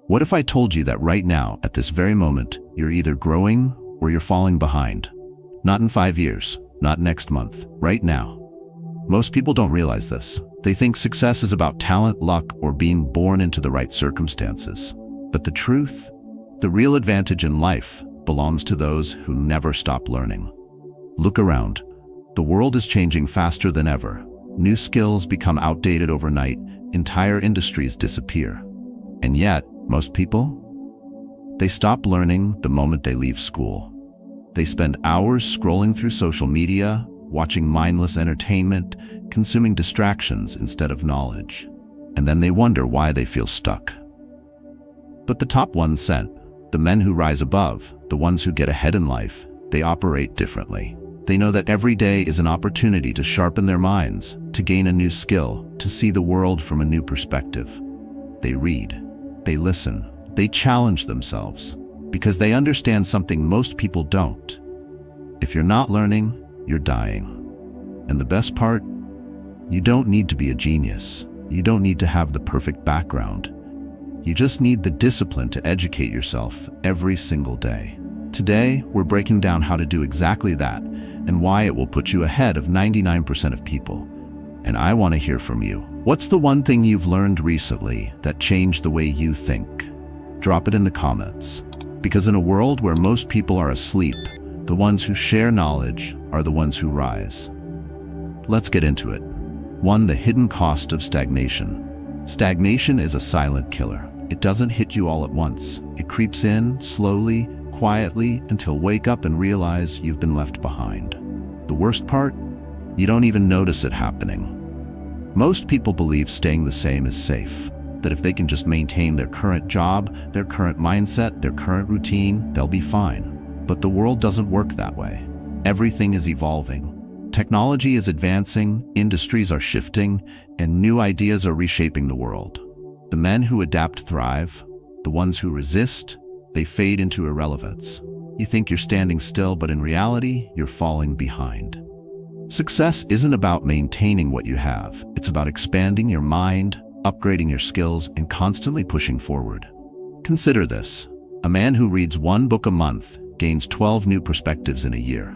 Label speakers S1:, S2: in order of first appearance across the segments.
S1: What if I told you that right now, at this very moment, you're either growing or you're falling behind? Not in 5 years, not next month, right now. Most people don't realize this. They think success is about talent, luck, or being born into the right circumstances. But the truth, the real advantage in life, belongs to those who never stop learning. Look around. The world is changing faster than ever. New skills become outdated overnight. Entire industries disappear. And yet, most people? They stop learning the moment they leave school. They spend hours scrolling through social media, watching mindless entertainment, consuming distractions instead of knowledge. And then they wonder why they feel stuck. But the top 1%, the men who rise above, the ones who get ahead in life, they operate differently. They know that every day is an opportunity to sharpen their minds, to gain a new skill, to see the world from a new perspective. They read, they listen, they challenge themselves, because they understand something most people don't. If you're not learning, you're dying. And the best part? You don't need to be a genius. You don't need to have the perfect background. You just need the discipline to educate yourself every single day. Today, we're breaking down how to do exactly that and why it will put you ahead of 99% of people. And I want to hear from you. What's the one thing you've learned recently that changed the way you think? Drop it in the comments. Because in a world where most people are asleep, the ones who share knowledge are the ones who rise. Let's get into it. 1. The hidden cost of stagnation. Stagnation is a silent killer. It doesn't hit you all at once. It creeps in slowly, quietly, until wake up and realize you've been left behind. The worst part? You don't even notice it happening. Most people believe staying the same is safe, that if they can just maintain their current job, their current mindset, their current routine, they'll be fine. But the world doesn't work that way. Everything is evolving. Technology is advancing, industries are shifting, and new ideas are reshaping the world. The men who adapt thrive. The ones who resist, they fade into irrelevance. You think you're standing still, but in reality, you're falling behind. Success isn't about maintaining what you have. It's about expanding your mind, upgrading your skills, and constantly pushing forward. Consider this. A man who reads 1 book a month gains 12 new perspectives in a year.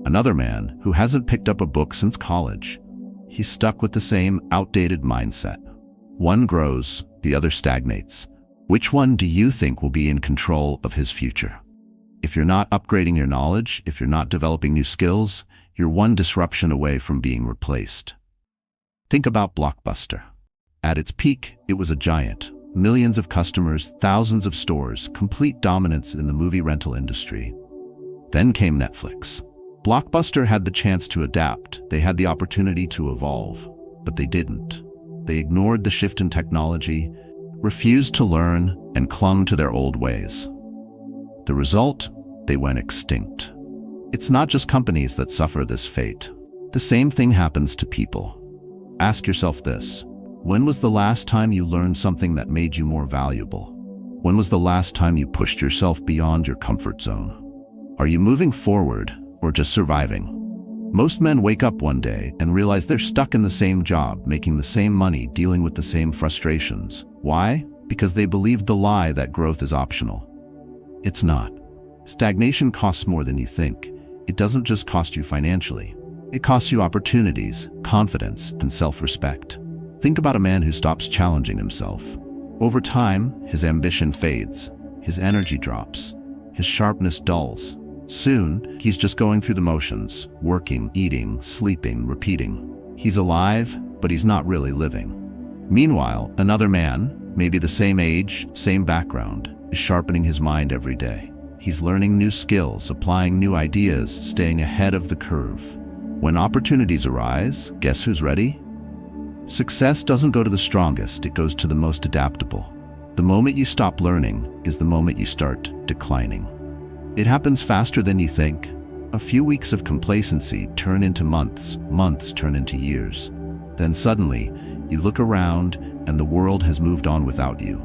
S1: Another man who hasn't picked up a book since college, he's stuck with the same outdated mindset. One grows, the other stagnates. Which one do you think will be in control of his future? If you're not upgrading your knowledge, if you're not developing new skills, you're one disruption away from being replaced. Think about Blockbuster. At its peak, it was a giant. Millions of customers, thousands of stores, complete dominance in the movie rental industry. Then came Netflix. Blockbuster had the chance to adapt. They had the opportunity to evolve, but they didn't. They ignored the shift in technology, refused to learn, and clung to their old ways. The result? They went extinct. It's not just companies that suffer this fate. The same thing happens to people. Ask yourself this. When was the last time you learned something that made you more valuable? When was the last time you pushed yourself beyond your comfort zone? Are you moving forward or just surviving? Most men wake up one day and realize they're stuck in the same job, making the same money, dealing with the same frustrations. Why? Because they believed the lie that growth is optional. It's not. Stagnation costs more than you think. It doesn't just cost you financially. It costs you opportunities, confidence, and self-respect. Think about a man who stops challenging himself. Over time, his ambition fades, his energy drops, his sharpness dulls. Soon, he's just going through the motions, working, eating, sleeping, repeating. He's alive, but he's not really living. Meanwhile, another man, maybe the same age, same background, is sharpening his mind every day. He's learning new skills, applying new ideas, staying ahead of the curve. When opportunities arise, guess who's ready? Success doesn't go to the strongest, it goes to the most adaptable. The moment you stop learning is the moment you start declining. It happens faster than you think. A few weeks of complacency turn into months, months turn into years. Then suddenly, you look around and the world has moved on without you.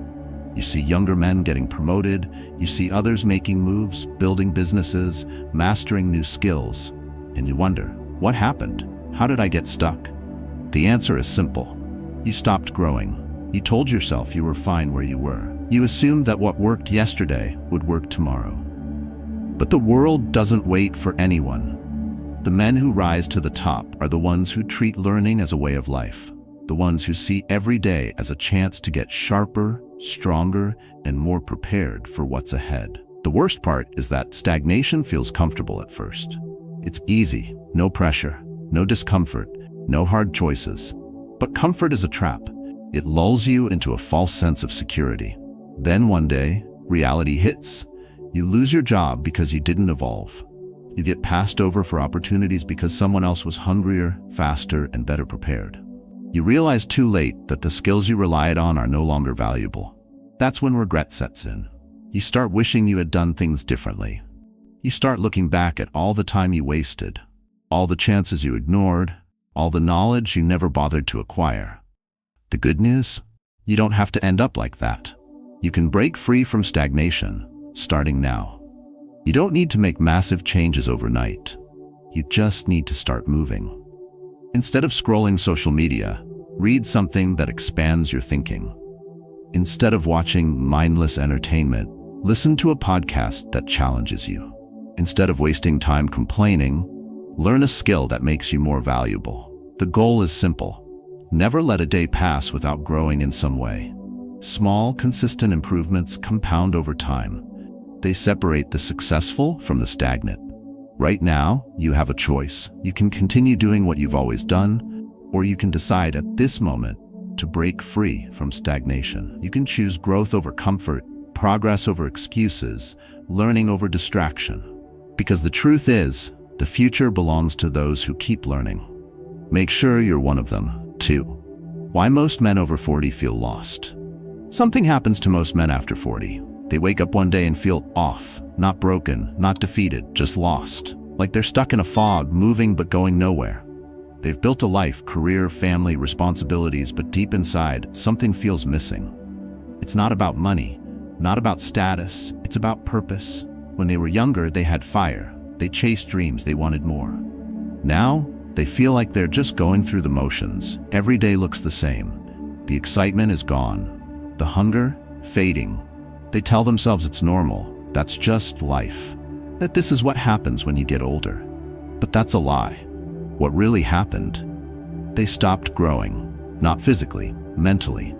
S1: You see younger men getting promoted, you see others making moves, building businesses, mastering new skills, and you wonder, what happened? How did I get stuck? The answer is simple. You stopped growing. You told yourself you were fine where you were. You assumed that what worked yesterday would work tomorrow. But the world doesn't wait for anyone. The men who rise to the top are the ones who treat learning as a way of life. The ones who see every day as a chance to get sharper, stronger, and more prepared for what's ahead. The worst part is that stagnation feels comfortable at first. It's easy, no pressure, no discomfort, no hard choices. But comfort is a trap. It lulls you into a false sense of security. Then one day, reality hits. You lose your job because you didn't evolve. You get passed over for opportunities because someone else was hungrier, faster, and better prepared. You realize too late that the skills you relied on are no longer valuable. That's when regret sets in. You start wishing you had done things differently. You start looking back at all the time you wasted, all the chances you ignored, all the knowledge you never bothered to acquire. The good news? You don't have to end up like that. You can break free from stagnation, starting now. You don't need to make massive changes overnight. You just need to start moving. Instead of scrolling social media, read something that expands your thinking. Instead of watching mindless entertainment, listen to a podcast that challenges you. Instead of wasting time complaining, learn a skill that makes you more valuable. The goal is simple. Never let a day pass without growing in some way. Small, consistent improvements compound over time. They separate the successful from the stagnant. Right now, you have a choice. You can continue doing what you've always done, or you can decide at this moment to break free from stagnation. You can choose growth over comfort, progress over excuses, learning over distraction. Because the truth is, the future belongs to those who keep learning. Make sure you're one of them, too. Why most men over 40 feel lost? Something happens to most men after 40. They wake up one day and feel off, not broken, not defeated, just lost. Like they're stuck in a fog, moving but going nowhere. They've built a life, career, family, responsibilities, but deep inside, something feels missing. It's not about money, not about status, it's about purpose. When they were younger, they had fire. They chased dreams, they wanted more. Now, they feel like they're just going through the motions. Every day looks the same. The excitement is gone. The hunger, fading. They tell themselves it's normal, that's just life, that this is what happens when you get older. But that's a lie. What really happened? They stopped growing, not physically, mentally.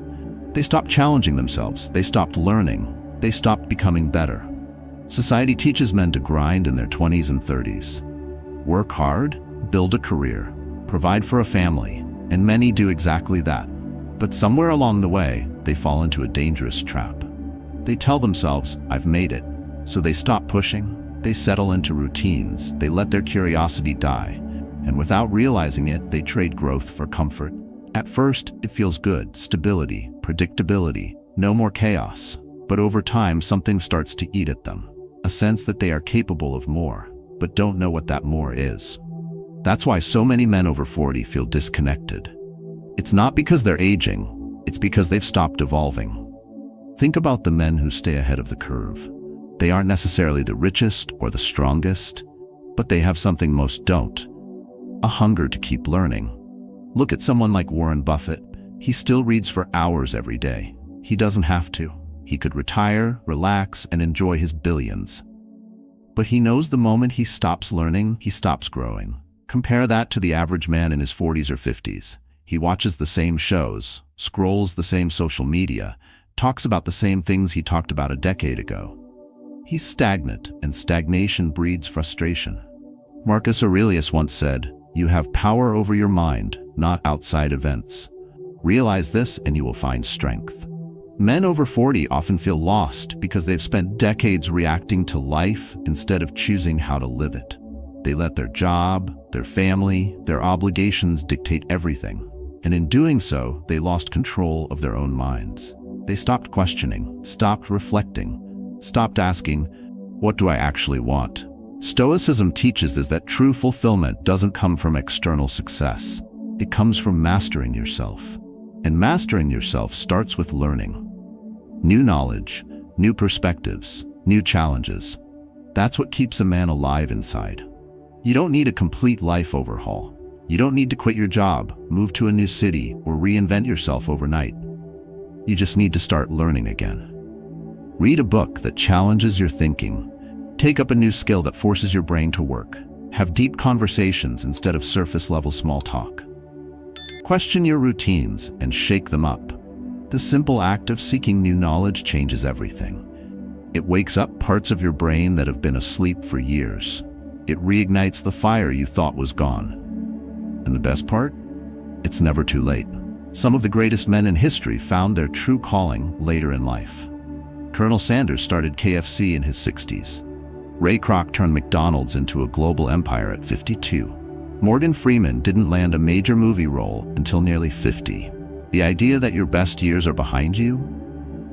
S1: They stopped challenging themselves, they stopped learning, they stopped becoming better. Society teaches men to grind in their 20s and 30s. Work hard, build a career, provide for a family, and many do exactly that. But somewhere along the way, they fall into a dangerous trap. They tell themselves, I've made it. So they stop pushing, they settle into routines, they let their curiosity die, and without realizing it, they trade growth for comfort. At first, it feels good, stability, predictability, no more chaos. But over time, something starts to eat at them. A sense that they are capable of more, but don't know what that more is. That's why so many men over 40 feel disconnected. It's not because they're aging, it's because they've stopped evolving. Think about the men who stay ahead of the curve. They aren't necessarily the richest or the strongest, but they have something most don't: a hunger to keep learning. Look at someone like Warren Buffett. He still reads for hours every day. He doesn't have to. He could retire, relax, and enjoy his billions. But he knows the moment he stops learning, he stops growing. Compare that to the average man in his 40s or 50s. He watches the same shows, scrolls the same social media, talks about the same things he talked about a decade ago. He's stagnant, and stagnation breeds frustration. Marcus Aurelius once said, "You have power over your mind, not outside events. Realize this and you will find strength." Men over 40 often feel lost because they've spent decades reacting to life instead of choosing how to live it. They let their job, their family, their obligations dictate everything. And in doing so, they lost control of their own minds. They stopped questioning, stopped reflecting, stopped asking, what do I actually want? Stoicism teaches us that true fulfillment doesn't come from external success. It comes from mastering yourself. And mastering yourself starts with learning. New knowledge, new perspectives, new challenges. That's what keeps a man alive inside. You don't need a complete life overhaul. You don't need to quit your job, move to a new city, or reinvent yourself overnight. You just need to start learning again. Read a book that challenges your thinking. Take up a new skill that forces your brain to work. Have deep conversations instead of surface-level small talk. Question your routines and shake them up. The simple act of seeking new knowledge changes everything. It wakes up parts of your brain that have been asleep for years. It reignites the fire you thought was gone. And the best part? It's never too late. Some of the greatest men in history found their true calling later in life. Colonel Sanders started KFC in his 60s. Ray Kroc turned McDonald's into a global empire at 52. Morgan Freeman didn't land a major movie role until nearly 50. The idea that your best years are behind you?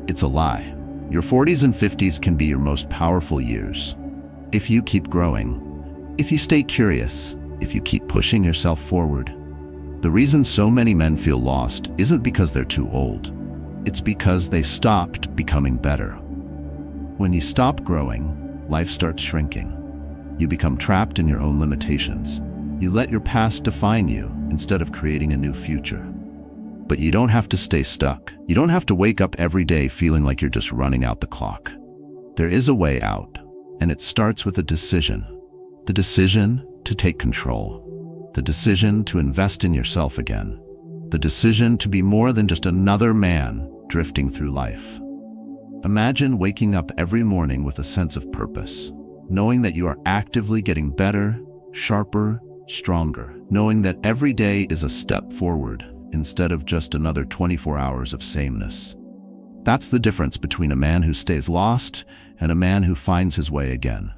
S1: It's a lie. Your 40s and 50s can be your most powerful years. If you keep growing, if you stay curious, if you keep pushing yourself forward. The reason so many men feel lost isn't because they're too old. It's because they stopped becoming better. When you stop growing, life starts shrinking. You become trapped in your own limitations. You let your past define you instead of creating a new future. But you don't have to stay stuck. You don't have to wake up every day feeling like you're just running out the clock. There is a way out, and it starts with a decision. The decision to take control. The decision to invest in yourself again. The decision to be more than just another man drifting through life. Imagine waking up every morning with a sense of purpose, knowing that you are actively getting better, sharper, stronger, knowing that every day is a step forward instead of just another 24 hours of sameness. That's the difference between a man who stays lost and a man who finds his way again.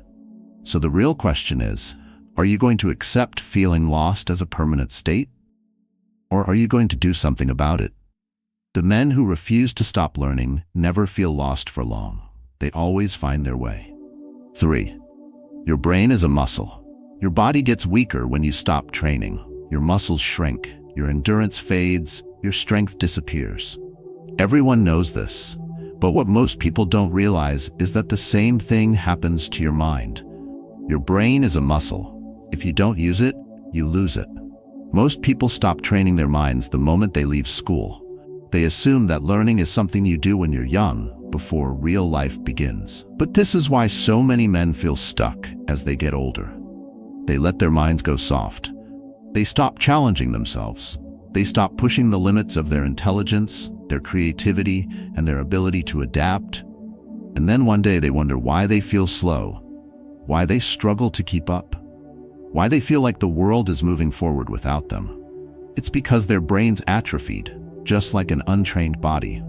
S1: So the real question is, are you going to accept feeling lost as a permanent state? Or are you going to do something about it? The men who refuse to stop learning never feel lost for long. They always find their way. 3. Your brain is a muscle. Your body gets weaker when you stop training. Your muscles shrink, your endurance fades, your strength disappears. Everyone knows this, but what most people don't realize is that the same thing happens to your mind. Your brain is a muscle. If you don't use it, you lose it. Most people stop training their minds the moment they leave school. They assume that learning is something you do when you're young, before real life begins. But this is why so many men feel stuck as they get older. They let their minds go soft. They stop challenging themselves. They stop pushing the limits of their intelligence, their creativity, and their ability to adapt. And then one day they wonder why they feel slow, why they struggle to keep up, why they feel like the world is moving forward without them. It's because their brains atrophied, just like an untrained body.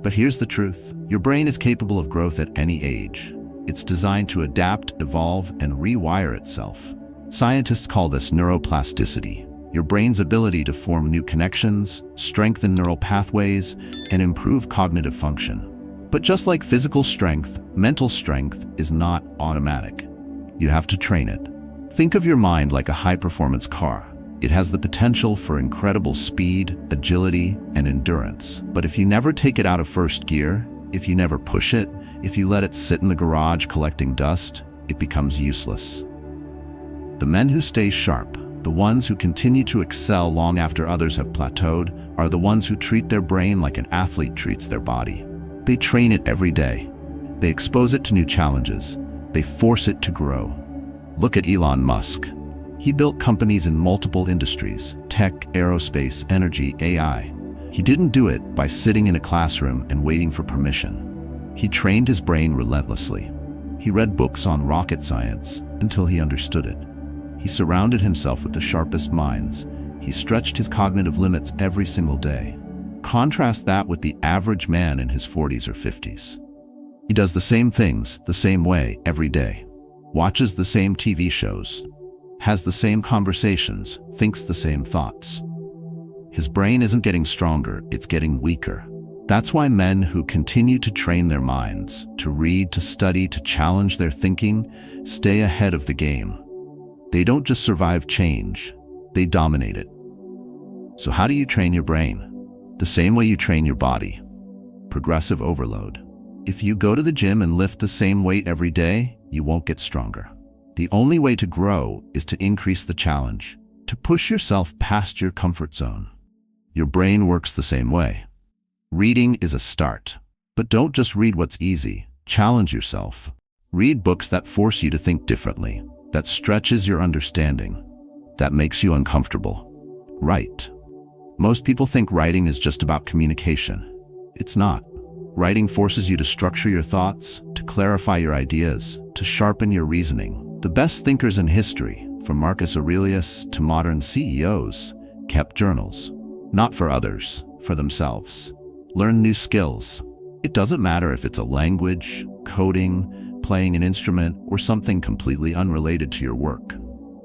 S1: But here's the truth. Your brain is capable of growth at any age. It's designed to adapt, evolve, and rewire itself. Scientists call this neuroplasticity, your brain's ability to form new connections, strengthen neural pathways, and improve cognitive function. But just like physical strength, mental strength is not automatic. You have to train it. Think of your mind like a high-performance car. It has the potential for incredible speed, agility, and endurance. But if you never take it out of first gear, if you never push it, if you let it sit in the garage collecting dust, it becomes useless. The men who stay sharp, the ones who continue to excel long after others have plateaued, are the ones who treat their brain like an athlete treats their body. They train it every day. They expose it to new challenges. They force it to grow. Look at Elon Musk. He built companies in multiple industries: tech, aerospace, energy, AI. He didn't do it by sitting in a classroom and waiting for permission. He trained his brain relentlessly. He read books on rocket science until he understood it. He surrounded himself with the sharpest minds. He stretched his cognitive limits every single day. Contrast that with the average man in his 40s or 50s. He does the same things the same way every day, watches the same TV shows, has the same conversations, thinks the same thoughts. His brain isn't getting stronger, it's getting weaker. That's why men who continue to train their minds, to read, to study, to challenge their thinking, stay ahead of the game. They don't just survive change, they dominate it. So how do you train your brain? The same way you train your body. Progressive overload. If you go to the gym and lift the same weight every day, you won't get stronger. The only way to grow is to increase the challenge, to push yourself past your comfort zone. Your brain works the same way. Reading is a start. But don't just read what's easy. Challenge yourself. Read books that force you to think differently, that stretches your understanding, that makes you uncomfortable. Write. Most people think writing is just about communication. It's not. Writing forces you to structure your thoughts, to clarify your ideas, to sharpen your reasoning. The best thinkers in history, from Marcus Aurelius to modern CEOs, kept journals. Not for others, for themselves. Learn new skills. It doesn't matter if it's a language, coding, playing an instrument, or something completely unrelated to your work.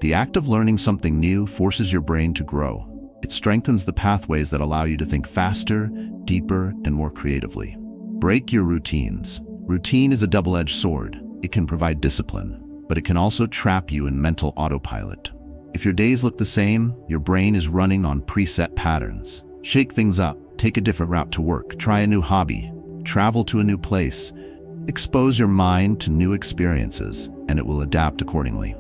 S1: The act of learning something new forces your brain to grow. It strengthens the pathways that allow you to think faster, deeper, and more creatively. Break your routines. Routine is a double-edged sword. It can provide discipline, but it can also trap you in mental autopilot. If your days look the same, your brain is running on preset patterns. Shake things up. Take a different route to work. Try a new hobby. Travel to a new place. Expose your mind to new experiences, and it will adapt accordingly.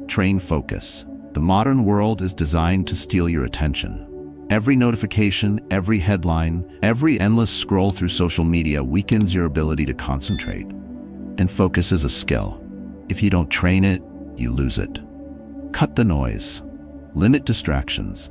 S1: Train focus. The modern world is designed to steal your attention. Every notification, every headline, every endless scroll through social media weakens your ability to concentrate. And focus is a skill. If you don't train it, you lose it. Cut the noise. Limit distractions.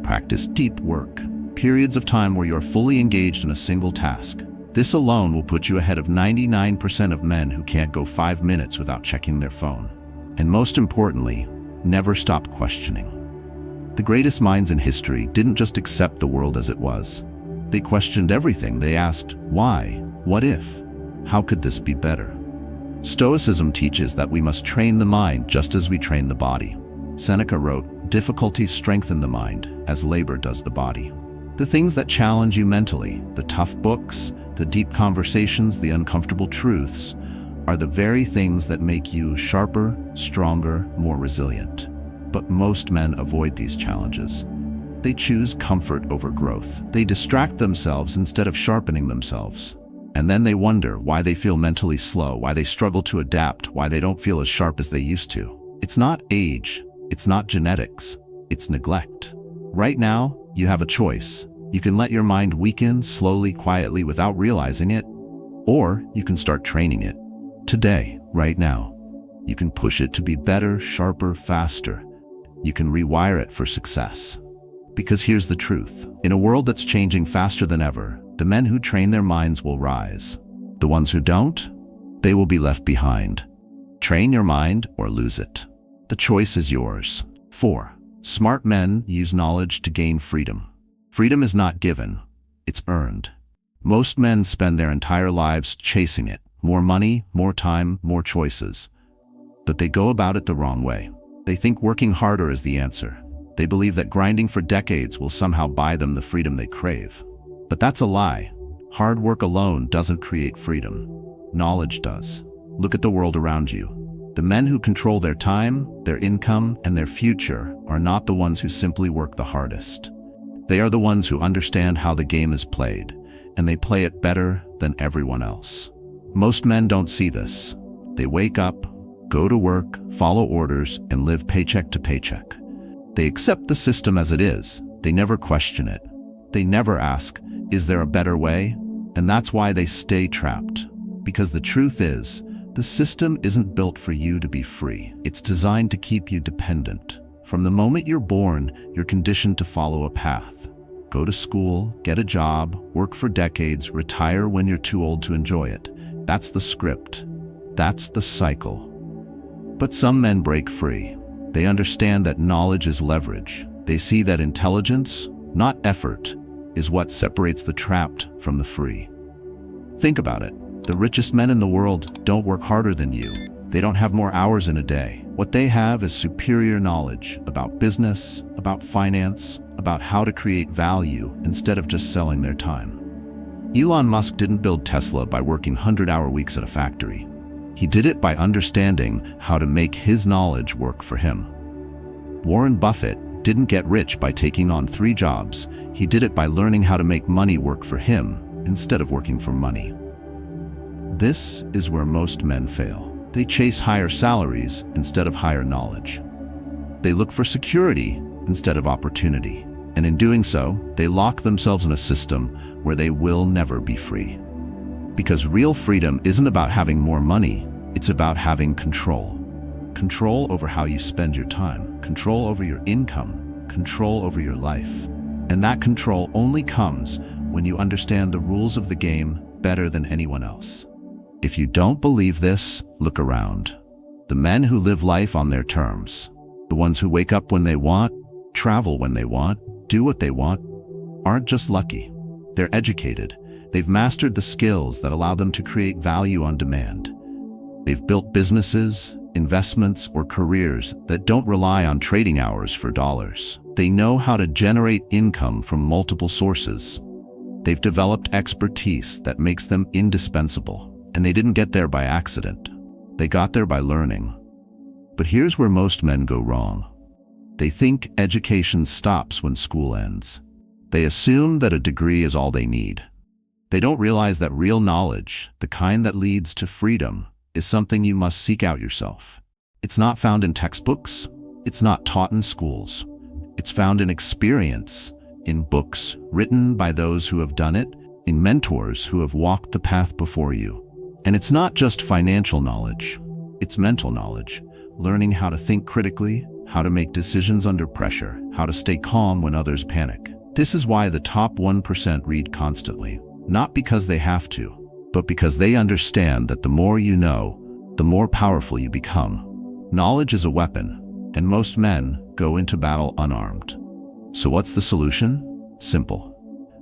S1: Practice deep work. Periods of time where you're fully engaged in a single task. This alone will put you ahead of 99% of men who can't go 5 minutes without checking their phone. And most importantly, never stop questioning. The greatest minds in history didn't just accept the world as it was. They questioned everything. They asked, why? What if? How could this be better? Stoicism teaches that we must train the mind just as we train the body. Seneca wrote, difficulties strengthen the mind, as labor does the body. The things that challenge you mentally, the tough books, the deep conversations, the uncomfortable truths, are the very things that make you sharper, stronger, more resilient. But most men avoid these challenges. They choose comfort over growth. They distract themselves instead of sharpening themselves. And then they wonder why they feel mentally slow, why they struggle to adapt, why they don't feel as sharp as they used to. It's not age, it's not genetics, it's neglect. Right now, you have a choice. You can let your mind weaken slowly, quietly, without realizing it, or you can start training it. Today, right now, you can push it to be better, sharper, faster. You can rewire it for success. Because here's the truth. In a world that's changing faster than ever, the men who train their minds will rise. The ones who don't, they will be left behind. Train your mind or lose it. The choice is yours. 4. Smart men use knowledge to gain freedom. Freedom is not given, it's earned. Most men spend their entire lives chasing it. More money, more time, more choices. But they go about it the wrong way. They think working harder is the answer. They believe that grinding for decades will somehow buy them the freedom they crave. But that's a lie. Hard work alone doesn't create freedom. Knowledge does. Look at the world around you. The men who control their time, their income, and their future are not the ones who simply work the hardest. They are the ones who understand how the game is played, and they play it better than everyone else. Most men don't see this. They wake up, go to work, follow orders, and live paycheck to paycheck. They accept the system as it is. They never question it. They never ask, is there a better way? And that's why they stay trapped. Because the truth is, the system isn't built for you to be free. It's designed to keep you dependent. From the moment you're born, you're conditioned to follow a path. Go to school, get a job, work for decades, retire when you're too old to enjoy it. That's the script. That's the cycle. But some men break free. They understand that knowledge is leverage. They see that intelligence, not effort, is what separates the trapped from the free. Think about it. The richest men in the world don't work harder than you. They don't have more hours in a day. What they have is superior knowledge about business, about finance, about how to create value instead of just selling their time. Elon Musk didn't build Tesla by working 100-hour weeks at a factory. He did it by understanding how to make his knowledge work for him. Warren Buffett didn't get rich by taking on 3 jobs. He did it by learning how to make money work for him instead of working for money. This is where most men fail. They chase higher salaries instead of higher knowledge. They look for security instead of opportunity. And in doing so, they lock themselves in a system where they will never be free. Because real freedom isn't about having more money, it's about having control. Control over how you spend your time, control over your income, control over your life. And that control only comes when you understand the rules of the game better than anyone else. If you don't believe this, look around. The men who live life on their terms, the ones who wake up when they want, travel when they want, do what they want, aren't just lucky. They're educated. They've mastered the skills that allow them to create value on demand. They've built businesses, investments, or careers that don't rely on trading hours for dollars. They know how to generate income from multiple sources. They've developed expertise that makes them indispensable, and they didn't get there by accident. They got there by learning. But here's where most men go wrong. They think education stops when school ends. They assume that a degree is all they need. They don't realize that real knowledge, the kind that leads to freedom, is something you must seek out yourself. It's not found in textbooks. It's not taught in schools. It's found in experience, in books written by those who have done it, in mentors who have walked the path before you. And it's not just financial knowledge. It's mental knowledge, learning how to think critically, how to make decisions under pressure, how to stay calm when others panic. This is why the top 1% read constantly, not because they have to, but because they understand that the more you know, the more powerful you become. Knowledge is a weapon, and most men go into battle unarmed. So what's the solution? Simple.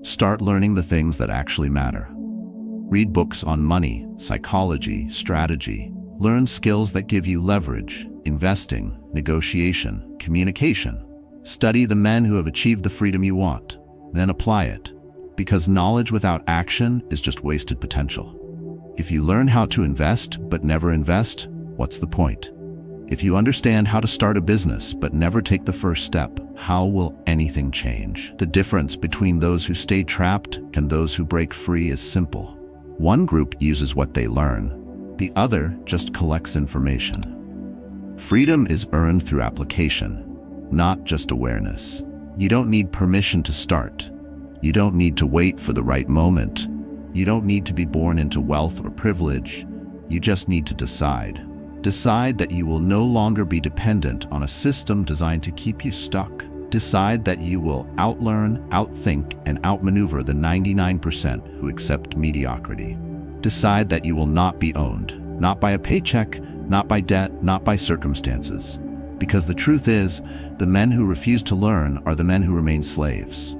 S1: Start learning the things that actually matter. Read books on money, psychology, strategy. Learn skills that give you leverage, investing, negotiation, communication. Study the men who have achieved the freedom you want, then apply it. Because knowledge without action is just wasted potential. If you learn how to invest but never invest, what's the point? If you understand how to start a business but never take the first step, how will anything change? The difference between those who stay trapped and those who break free is simple. One group uses what they learn, the other just collects information. Freedom is earned through application, not just awareness. You don't need permission to start. You don't need to wait for the right moment. You don't need to be born into wealth or privilege. You just need to decide. Decide that you will no longer be dependent on a system designed to keep you stuck. Decide that you will outlearn, outthink, and outmaneuver the 99% who accept mediocrity. Decide that you will not be owned, not by a paycheck, not by debt, not by circumstances. Because the truth is, the men who refuse to learn are the men who remain slaves.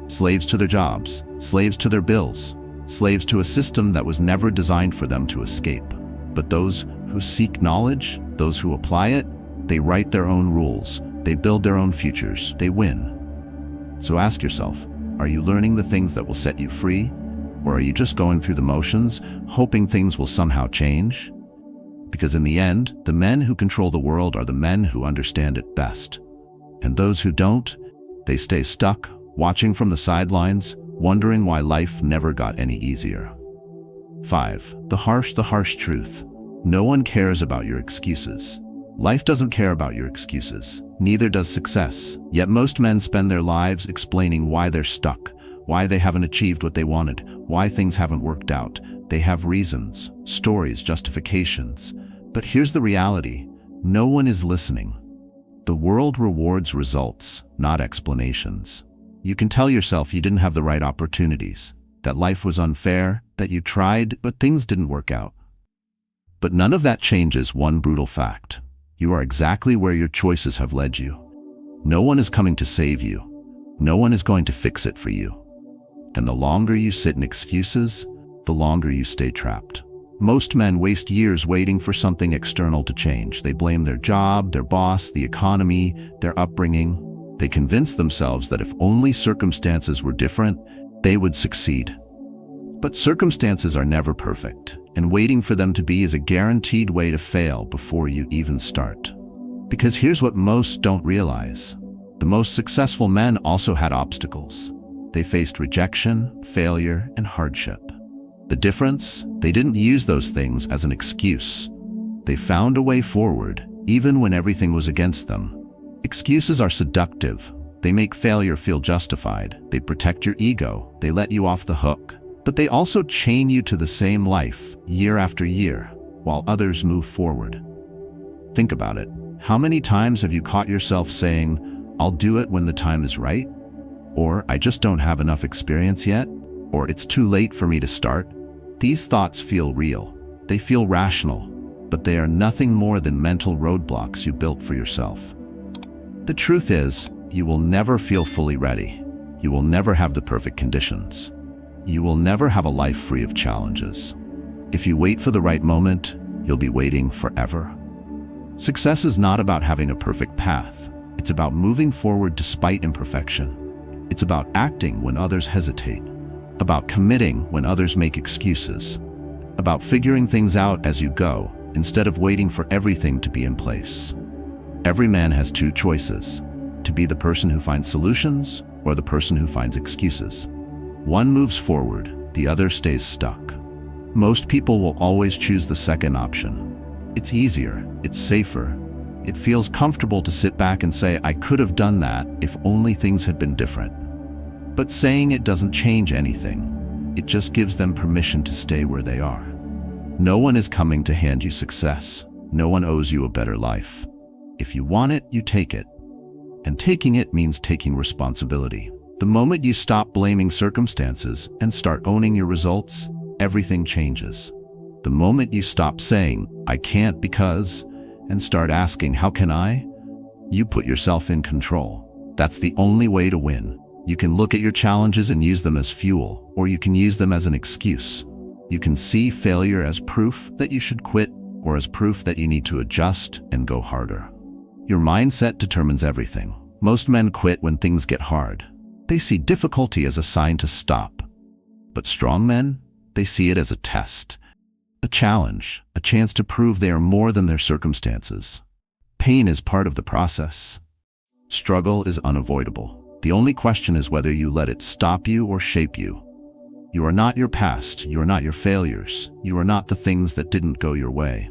S1: Slaves to their jobs, slaves to their bills, slaves to a system that was never designed for them to escape. But those who seek knowledge, those who apply it, they write their own rules, they build their own futures, they win. So ask yourself, are you learning the things that will set you free? Or are you just going through the motions, hoping things will somehow change? Because in the end, the men who control the world are the men who understand it best. And those who don't, they stay stuck, watching from the sidelines, wondering why life never got any easier. 5. The harsh truth. No one cares about your excuses. Life doesn't care about your excuses. Neither does success. Yet most men spend their lives explaining why they're stuck, why they haven't achieved what they wanted, why things haven't worked out. They have reasons, stories, justifications. But here's the reality. No one is listening. The world rewards results, not explanations. You can tell yourself you didn't have the right opportunities, that life was unfair, that you tried, but things didn't work out. But none of that changes one brutal fact. You are exactly where your choices have led you. No one is coming to save you. No one is going to fix it for you. And the longer you sit in excuses, the longer you stay trapped. Most men waste years waiting for something external to change. They blame their job, their boss, the economy, their upbringing. They convince themselves that if only circumstances were different, they would succeed. But circumstances are never perfect, and waiting for them to be is a guaranteed way to fail before you even start. Because here's what most don't realize. The most successful men also had obstacles. They faced rejection, failure, and hardship. The difference? They didn't use those things as an excuse. They found a way forward, even when everything was against them. Excuses are seductive. They make failure feel justified. They protect your ego. They let you off the hook. But they also chain you to the same life, year after year, while others move forward. Think about it. How many times have you caught yourself saying, "I'll do it when the time is right," or "I just don't have enough experience yet," or "It's too late for me to start"? These thoughts feel real. They feel rational, but they are nothing more than mental roadblocks you built for yourself. The truth is, you will never feel fully ready. You will never have the perfect conditions. You will never have a life free of challenges. If you wait for the right moment, you'll be waiting forever. Success is not about having a perfect path. It's about moving forward despite imperfection. It's about acting when others hesitate, about committing when others make excuses, about figuring things out as you go instead of waiting for everything to be in place. Every man has two choices: to be the person who finds solutions or the person who finds excuses. One moves forward, the other stays stuck. Most people will always choose the second option. It's easier, it's safer. It feels comfortable to sit back and say, "I could have done that if only things had been different." But saying it doesn't change anything. It just gives them permission to stay where they are. No one is coming to hand you success. No one owes you a better life. If you want it, you take it. And taking it means taking responsibility. The moment you stop blaming circumstances and start owning your results, everything changes. The moment you stop saying, "I can't because," and start asking, "How can I?" you put yourself in control. That's the only way to win. You can look at your challenges and use them as fuel, or you can use them as an excuse. You can see failure as proof that you should quit, or as proof that you need to adjust and go harder. Your mindset determines everything. Most men quit when things get hard. They see difficulty as a sign to stop. But strong men, they see it as a test, a challenge, a chance to prove they are more than their circumstances. Pain is part of the process. Struggle is unavoidable. The only question is whether you let it stop you or shape you. You are not your past. You are not your failures. You are not the things that didn't go your way.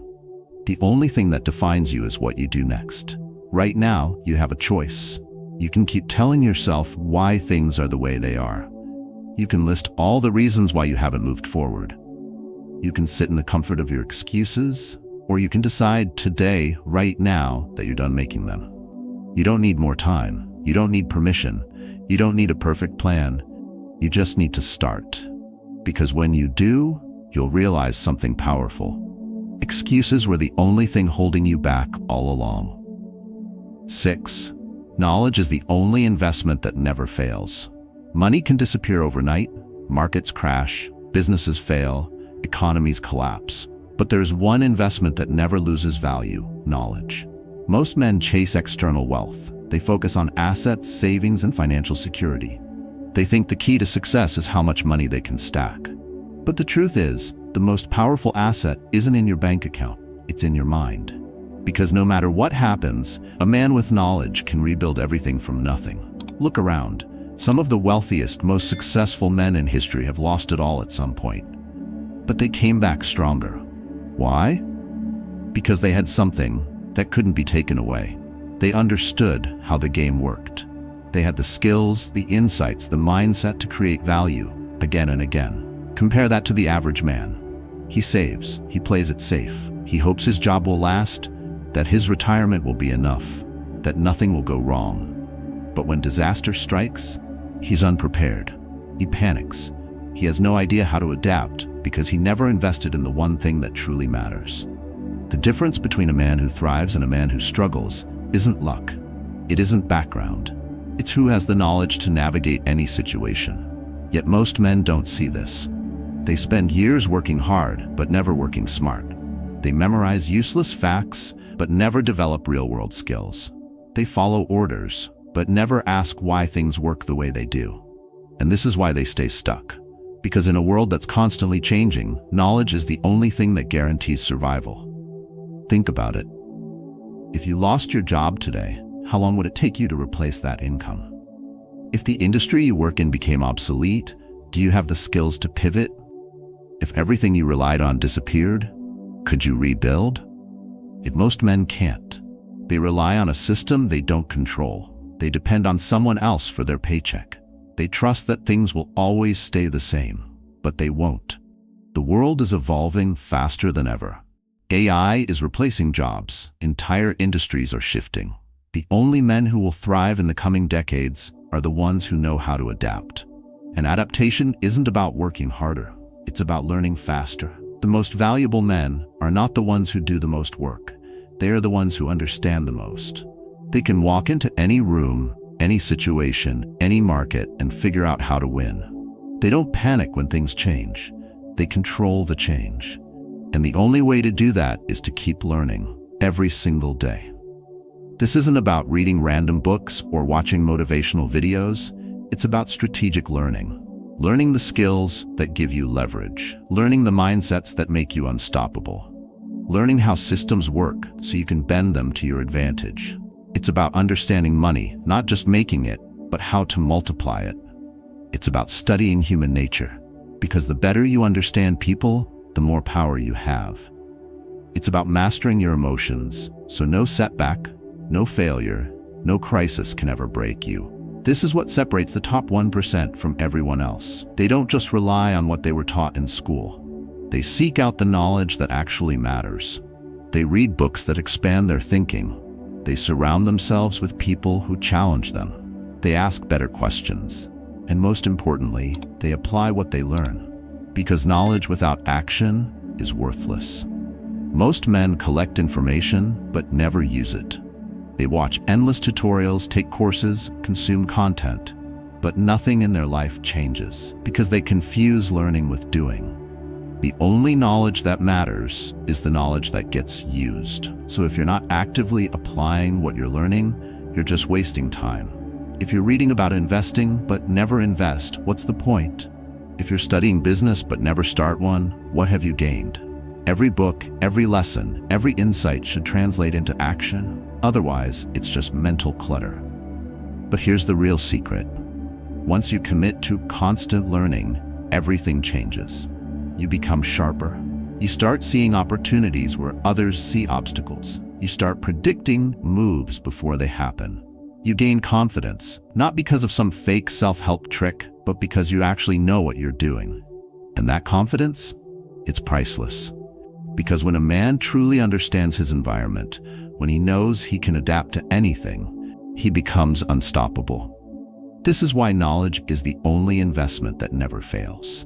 S1: The only thing that defines you is what you do next. Right now, you have a choice. You can keep telling yourself why things are the way they are. You can list all the reasons why you haven't moved forward. You can sit in the comfort of your excuses, or you can decide today, right now, that you're done making them. You don't need more time. You don't need permission. You don't need a perfect plan. You just need to start. Because when you do, you'll realize something powerful. Excuses were the only thing holding you back all along. 6. Knowledge is the only investment that never fails. Money can disappear overnight, markets crash, businesses fail, economies collapse. But there's one investment that never loses value: knowledge. Most men chase external wealth. They focus on assets, savings, and financial security. They think the key to success is how much money they can stack. But the truth is, the most powerful asset isn't in your bank account, it's in your mind. Because no matter what happens, a man with knowledge can rebuild everything from nothing. Look around. Some of the wealthiest, most successful men in history have lost it all at some point. But they came back stronger. Why? Because they had something that couldn't be taken away. They understood how the game worked. They had the skills, the insights, the mindset to create value again and again. Compare that to the average man. He saves, he plays it safe. He hopes his job will last, that his retirement will be enough, that nothing will go wrong. But when disaster strikes, he's unprepared. He panics. He has no idea how to adapt because he never invested in the one thing that truly matters. The difference between a man who thrives and a man who struggles isn't luck. It isn't background. It's who has the knowledge to navigate any situation. Yet most men don't see this. They spend years working hard, but never working smart. They memorize useless facts, but never develop real-world skills. They follow orders, but never ask why things work the way they do. And this is why they stay stuck. Because in a world that's constantly changing, knowledge is the only thing that guarantees survival. Think about it. If you lost your job today, how long would it take you to replace that income? If the industry you work in became obsolete, do you have the skills to pivot? If everything you relied on disappeared, could you rebuild? Most men can't. They rely on a system they don't control. They depend on someone else for their paycheck. They trust that things will always stay the same, but they won't. The world is evolving faster than ever. AI is replacing jobs. Entire industries are shifting. The only men who will thrive in the coming decades are the ones who know how to adapt. And adaptation isn't about working harder. It's about learning faster. The most valuable men are not the ones who do the most work. They are the ones who understand the most. They can walk into any room, any situation, any market, and figure out how to win. They don't panic when things change. They control the change. And the only way to do that is to keep learning every single day. This isn't about reading random books or watching motivational videos. It's about strategic learning. Learning the skills that give you leverage. Learning the mindsets that make you unstoppable. Learning how systems work so you can bend them to your advantage. It's about understanding money, not just making it, but how to multiply it. It's about studying human nature, because the better you understand people, the more power you have. It's about mastering your emotions, so no setback, no failure, no crisis can ever break you. This is what separates the top 1% from everyone else. They don't just rely on what they were taught in school. They seek out the knowledge that actually matters. They read books that expand their thinking. They surround themselves with people who challenge them. They ask better questions. And most importantly, they apply what they learn. Because knowledge without action is worthless. Most men collect information, but never use it. They watch endless tutorials, take courses, consume content, but nothing in their life changes because they confuse learning with doing. The only knowledge that matters is the knowledge that gets used. So if you're not actively applying what you're learning, you're just wasting time. If you're reading about investing but never invest, what's the point? If you're studying business but never start one, what have you gained? Every book, every lesson, every insight should translate into action. Otherwise, it's just mental clutter. But here's the real secret. Once you commit to constant learning, everything changes. You become sharper. You start seeing opportunities where others see obstacles. You start predicting moves before they happen. You gain confidence, not because of some fake self-help trick, but because you actually know what you're doing. And that confidence? It's priceless. Because when a man truly understands his environment, when he knows he can adapt to anything, he becomes unstoppable. This is why knowledge is the only investment that never fails.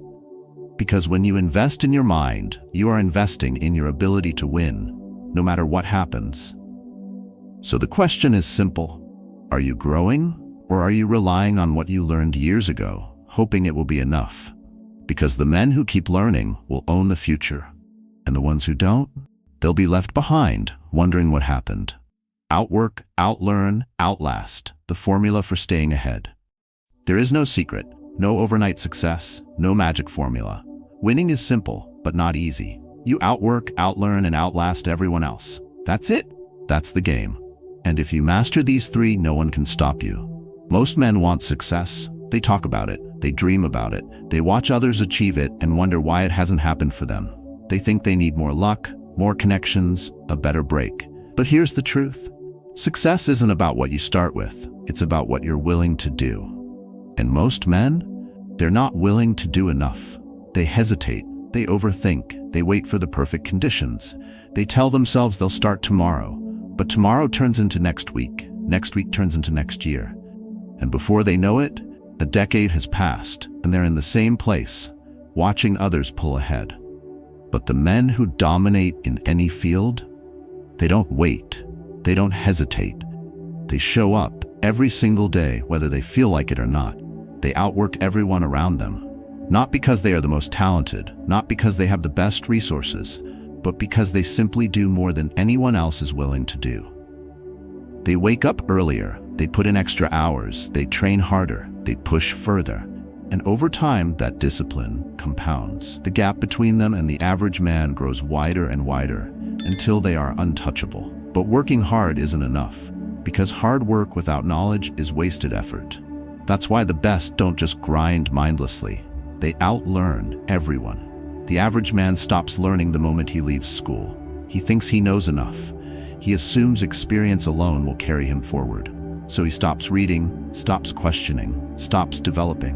S1: Because when you invest in your mind, you are investing in your ability to win, no matter what happens. So the question is simple. Are you growing, or are you relying on what you learned years ago, hoping it will be enough? Because the men who keep learning will own the future, and the ones who don't, they'll be left behind, wondering what happened. Outwork, outlearn, outlast, the formula for staying ahead. There is no secret, no overnight success, no magic formula. Winning is simple, but not easy. You outwork, outlearn, and outlast everyone else. That's it. That's the game. And if you master these three, no one can stop you. Most men want success. They talk about it. They dream about it. They watch others achieve it and wonder why it hasn't happened for them. They think they need more luck, more connections, a better break. But here's the truth. Success isn't about what you start with. It's about what you're willing to do. And most men, they're not willing to do enough. They hesitate. They overthink. They wait for the perfect conditions. They tell themselves they'll start tomorrow. But tomorrow turns into next week. Next week turns into next year. And before they know it, a decade has passed, and they're in the same place, watching others pull ahead. But the men who dominate in any field, they don't wait. They don't hesitate. They show up every single day, whether they feel like it or not. They outwork everyone around them. Not because they are the most talented, not because they have the best resources, but because they simply do more than anyone else is willing to do. They wake up earlier, they put in extra hours, they train harder, they push further. And over time, that discipline compounds. The gap between them and the average man grows wider and wider until they are untouchable. But working hard isn't enough, because hard work without knowledge is wasted effort. That's why the best don't just grind mindlessly. They outlearn everyone. The average man stops learning the moment he leaves school. He thinks he knows enough. He assumes experience alone will carry him forward. So he stops reading, stops questioning, stops developing.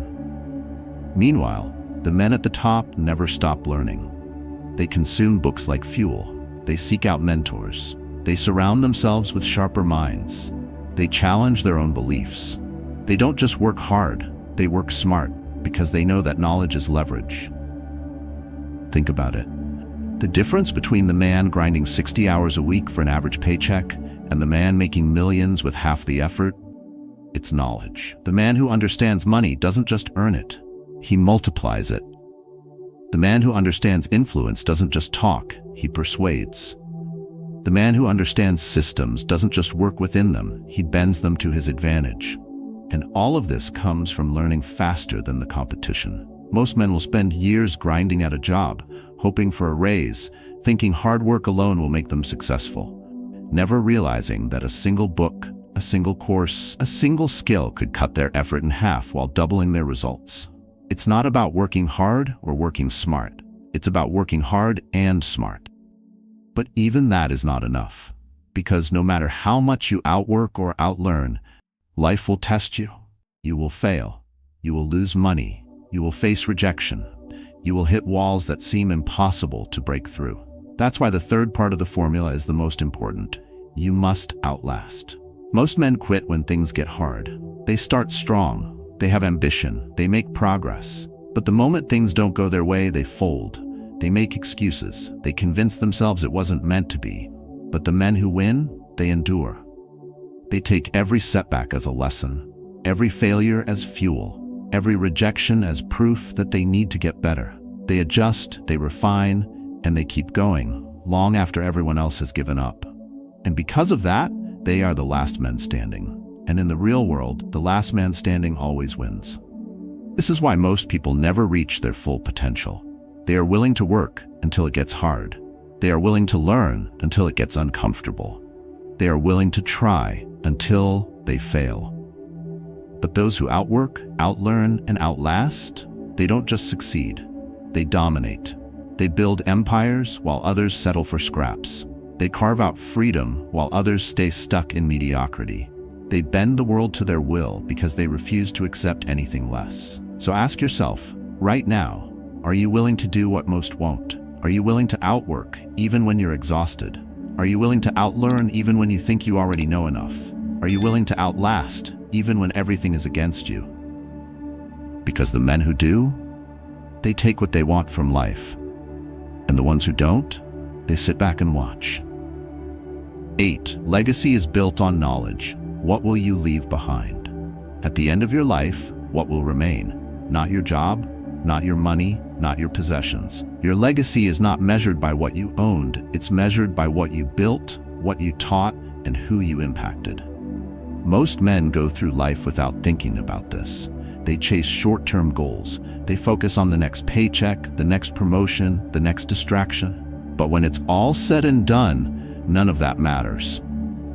S1: Meanwhile, the men at the top never stop learning. They consume books like fuel. They seek out mentors. They surround themselves with sharper minds. They challenge their own beliefs. They don't just work hard, they work smart, because they know that knowledge is leverage. Think about it. The difference between the man grinding 60 hours a week for an average paycheck and the man making millions with half the effort? It's knowledge. The man who understands money doesn't just earn it, he multiplies it. The man who understands influence doesn't just talk, he persuades. The man who understands systems doesn't just work within them, he bends them to his advantage. And all of this comes from learning faster than the competition. Most men will spend years grinding at a job, hoping for a raise, thinking hard work alone will make them successful, never realizing that a single book, a single course, a single skill could cut their effort in half while doubling their results. It's not about working hard or working smart. It's about working hard and smart. But even that is not enough, because no matter how much you outwork or outlearn, life will test you. You will fail. You will lose money. You will face rejection. You will hit walls that seem impossible to break through. That's why the third part of the formula is the most important. You must outlast. Most men quit when things get hard. They start strong. They have ambition. They make progress. But the moment things don't go their way, they fold. They make excuses. They convince themselves it wasn't meant to be. But the men who win, they endure. They take every setback as a lesson, every failure as fuel, every rejection as proof that they need to get better. They adjust, they refine, and they keep going, long after everyone else has given up. And because of that, they are the last men standing. And in the real world, the last man standing always wins. This is why most people never reach their full potential. They are willing to work until it gets hard. They are willing to learn until it gets uncomfortable. They are willing to try until they fail. But those who outwork, outlearn, and outlast, they don't just succeed. They dominate. They build empires while others settle for scraps. They carve out freedom while others stay stuck in mediocrity. They bend the world to their will because they refuse to accept anything less. So ask yourself, right now, are you willing to do what most won't? Are you willing to outwork even when you're exhausted? Are you willing to outlearn even when you think you already know enough? Are you willing to outlast even when everything is against you? Because the men who do, they take what they want from life. And the ones who don't, they sit back and watch. 8. Legacy is built on knowledge. What will you leave behind? At the end of your life, what will remain? Not your job, not your money, not your possessions. Your legacy is not measured by what you owned, it's measured by what you built, what you taught, and who you impacted. Most men go through life without thinking about this. They chase short-term goals. They focus on the next paycheck, the next promotion, the next distraction. But when it's all said and done, none of that matters.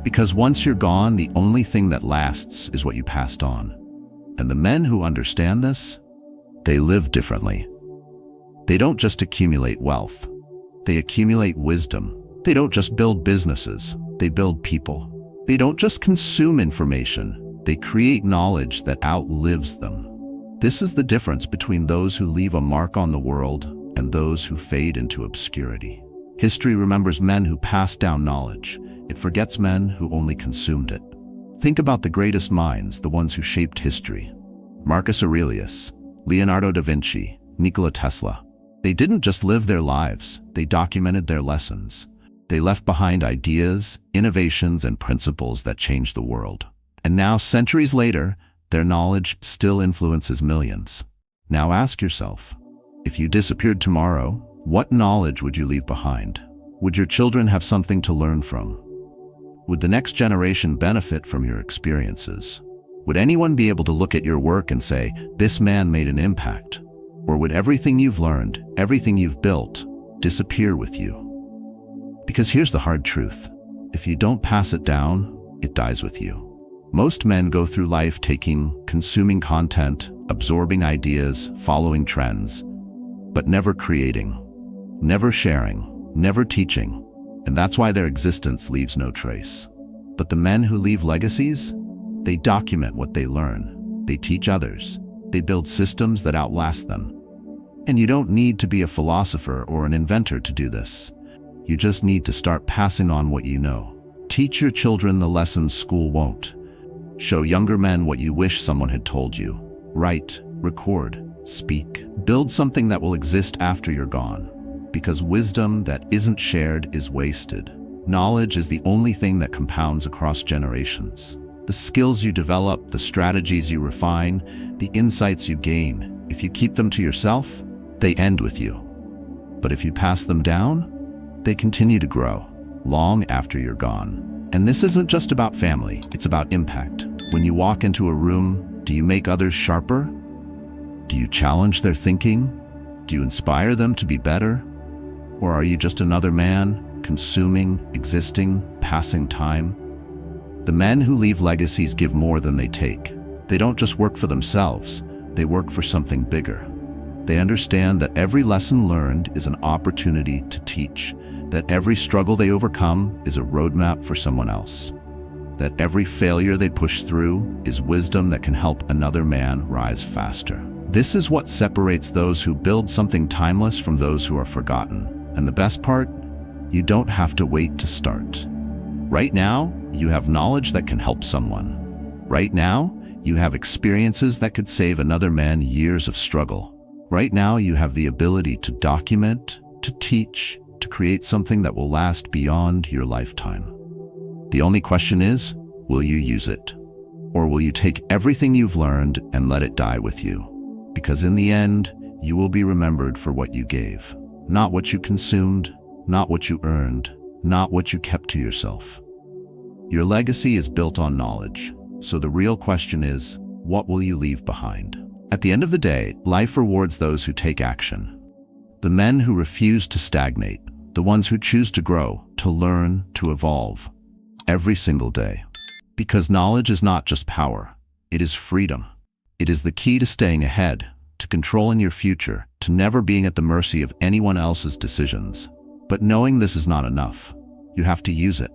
S1: Because once you're gone, the only thing that lasts is what you passed on. And the men who understand this, they live differently. They don't just accumulate wealth. They accumulate wisdom. They don't just build businesses. They build people. They don't just consume information. They create knowledge that outlives them. This is the difference between those who leave a mark on the world and those who fade into obscurity. History remembers men who passed down knowledge. It forgets men who only consumed it. Think about the greatest minds, the ones who shaped history. Marcus Aurelius, Leonardo da Vinci, Nikola Tesla. They didn't just live their lives, they documented their lessons. They left behind ideas, innovations, and principles that changed the world. And now, centuries later, their knowledge still influences millions. Now ask yourself, if you disappeared tomorrow, what knowledge would you leave behind? Would your children have something to learn from? Would the next generation benefit from your experiences? Would anyone be able to look at your work and say, this man made an impact? Or would everything you've learned, everything you've built, disappear with you? Because here's the hard truth. If you don't pass it down, it dies with you. Most men go through life consuming content, absorbing ideas, following trends, but never creating, never sharing, never teaching. And that's why their existence leaves no trace. But the men who leave legacies, They document what they learn. They teach others. They build systems that outlast them. And you don't need to be a philosopher or an inventor to do this. You just need to start passing on what you know. Teach your children the lessons school won't. Show younger men what you wish someone had told you. Write, record, speak. Build something that will exist after you're gone. Because wisdom that isn't shared is wasted. Knowledge is the only thing that compounds across generations. The skills you develop, the strategies you refine, the insights you gain, if you keep them to yourself, they end with you. But if you pass them down, they continue to grow, long after you're gone. And this isn't just about family, it's about impact. When you walk into a room, do you make others sharper? Do you challenge their thinking? Do you inspire them to be better? Or are you just another man, consuming, existing, passing time? The men who leave legacies give more than they take. They don't just work for themselves, they work for something bigger. They understand that every lesson learned is an opportunity to teach, that every struggle they overcome is a roadmap for someone else, that every failure they push through is wisdom that can help another man rise faster. This is what separates those who build something timeless from those who are forgotten. And the best part? You don't have to wait to start. Right now, you have knowledge that can help someone. Right now, you have experiences that could save another man years of struggle. Right now, you have the ability to document, to teach, to create something that will last beyond your lifetime. The only question is, will you use it? Or will you take everything you've learned and let it die with you? Because in the end, you will be remembered for what you gave. Not what you consumed, not what you earned, not what you kept to yourself. Your legacy is built on knowledge, so the real question is, what will you leave behind? At the end of the day, life rewards those who take action. The men who refuse to stagnate, the ones who choose to grow, to learn, to evolve, every single day. Because knowledge is not just power, it is freedom. It is the key to staying ahead, to controlling your future, to never being at the mercy of anyone else's decisions. But knowing this is not enough. You have to use it.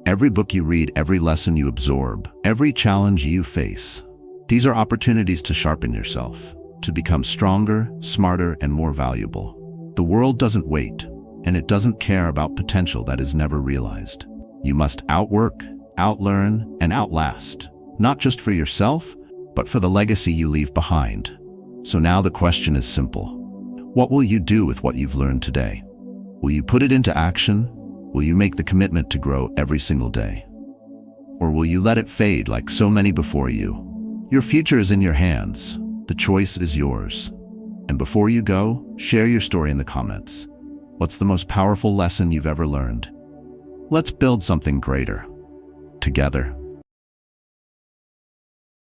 S1: Every book you read, every lesson you absorb, every challenge you face, these are opportunities to sharpen yourself, to become stronger, smarter, and more valuable. The world doesn't wait, and it doesn't care about potential that is never realized. You must outwork, outlearn, and outlast, not just for yourself, but for the legacy you leave behind. So now the question is simple. What will you do with what you've learned today? Will you put it into action? Will you make the commitment to grow every single day? Or will you let it fade like so many before you? Your future is in your hands. The choice is yours. And before you go, share your story in the comments. What's the most powerful lesson you've ever learned? Let's build something greater, together.